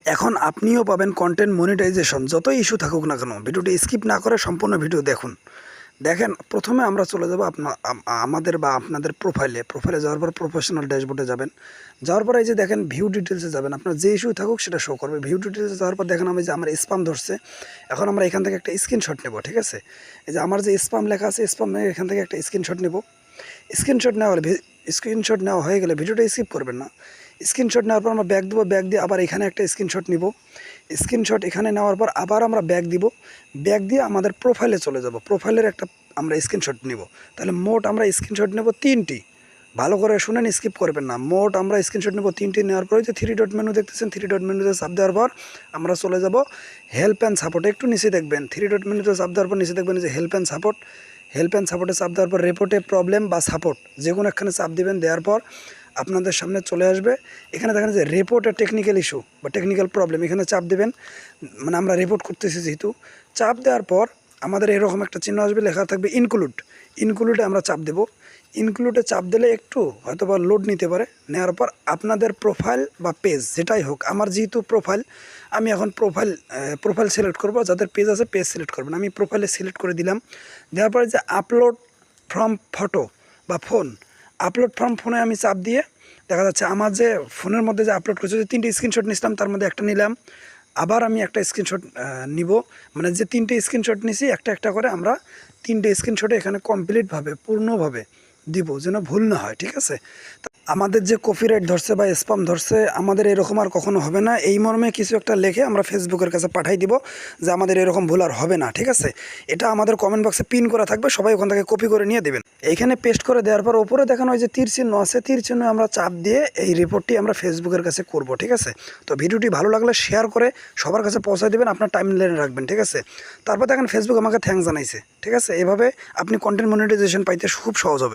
এখন আপনিও পাবেন কন্টেন্ট মনিটাইজেশন। যতই ইস্যু থাকুক না কেন, ভিডিওটি স্কিপ না করে সম্পূর্ণ ভিডিও দেখুন। দেখেন, প্রথমে আমরা চলে যাব আমাদের বা আপনাদের প্রোফাইলে যাওয়ার পর প্রফেশনাল ড্যাশবোর্ডে যাবেন। যাওয়ার পর এই যে দেখেন ভিউ ডিটেলসে যাবেন, আপনার যে ইস্যু থাকুক সেটা শো করবে। ভিউ ডিটেলসে যাওয়ার পর দেখেন আমি যে আমার স্পাম ধরছে। এখন আমরা এখান থেকে একটা স্ক্রিনশট নেব, ঠিক আছে? এই যে আমার যে স্পাম লেখা আছে, স্পাম এখান থেকে একটা স্ক্রিনশট নেব। স্ক্রিনশট নেওয়া হয়ে গেলে ভিডিওটা স্কিপ করবেন না। স্ক্রিনশট নেওয়ার পর আমরা ব্যাক দেবো, ব্যাক দিয়ে আবার এখানে একটা স্ক্রিনশট নিব। স্ক্রিনশট এখানে নেওয়ার পর আবার আমরা ব্যাক দিব, ব্যাক দিয়ে আমাদের প্রোফাইলে চলে যাব। প্রোফাইলের একটা আমরা স্ক্রিনশট নিব। তাহলে মোট আমরা স্ক্রিনশট নেব 3টি। ভালো করে শুনেন, স্কিপ করবেন না। মোট আমরা স্ক্রিনশট নেব 3টি। নেওয়ার পরে যে 3 ডট মেনু দেখতেছেন, 3 ডট মেনুতে চাপ দেওয়ার পর আমরা চলে যাব হেল্প অ্যান্ড সাপোর্টে। একটু নিচে দেখবেন 3 ডট মেনুতে চাপ দেওয়ার পর নিচে দেখবেন যে help and support. Help and সাপোর্টে চাপ দেওয়ার পর রিপোর্টে প্রবলেম বা সাপোর্ট যে কোনো একখানে চাপ দেবেন। দেওয়ার পর আপনাদের সামনে চলে আসবে। এখানে দেখেন যে রিপোর্টে টেকনিক্যাল ইস্যু বা টেকনিক্যাল প্রবলেম, এখানে চাপ দেবেন। মানে আমরা রিপোর্ট করতেছি যেহেতু, চাপ দেওয়ার পর আমাদের এরকম একটা চিহ্ন আসবে, লেখা থাকবে ইনক্লুডে আমরা চাপ দেব। ইনক্লুডে চাপ দিলে একটু হয়তো বা লোড নিতে পারে। নেওয়ার পর আপনাদের প্রোফাইল বা পেজ যেটাই হোক, আমার যেহেতু প্রোফাইল, আমি এখন প্রোফাইল সিলেক্ট করব। যাদের পেজ আছে পেজ সিলেক্ট করবেন। আমি প্রোফাইলে সিলেক্ট করে দিলাম। দেওয়ার পরে যে আপলোড ফ্রম ফটো বা ফোন, আপলোড ফ্রম ফোনে আমি চাপ দিয়ে দেখা যাচ্ছে আমার যে ফোনের মধ্যে যে আপলোড করেছে, যে 3টে স্ক্রিনশট নিয়েছিলাম তার মধ্যে একটা নিলাম। আবার আমি একটা স্ক্রিনশট নিব। মানে যে 3টে স্ক্রিনশট নিয়েছি একটা একটা করে আমরা 3টে স্ক্রিনশটে এখানে কমপ্লিটভাবে পূর্ণভাবে দিব, যেন ভুল না হয়, ঠিক আছে? আমাদের যে কপিরাইট ধরছে বা স্পাম ধরছে, আমাদের এরকম আর কখনো হবে না। এই মর্মে কিছু একটা লিখে আমরা ফেসবুকের কাছে পাঠাই দিব যে আমাদের এরকম ভুল আর হবে না, ঠিক আছে? এটা আমাদের কমেন্ট বক্সে পিন করা থাকবে, সবাই ওখান থেকে কপি করে নিয়ে দেবেন। এইখানে পেস্ট করে দেওয়ার পর ওপরে দেখানো হয় যে তীর চিহ্ন আছে, তীর চিহ্ন আমরা চাপ দিয়ে এই রিপোর্টটি আমরা ফেসবুকের কাছে করব, ঠিক আছে? তো ভিডিওটি ভালো লাগলে শেয়ার করে সবার কাছে পৌঁছায় দেবেন, আপনার টাইমলাইনে রাখবেন, ঠিক আছে? তারপর দেখেন ফেসবুক আমাকে থ্যাঙ্কস জানাইছে, ঠিক আছে? এভাবে আপনি কন্টেন্ট মনিটাইজেশন পাইতে খুব সহজ হবে।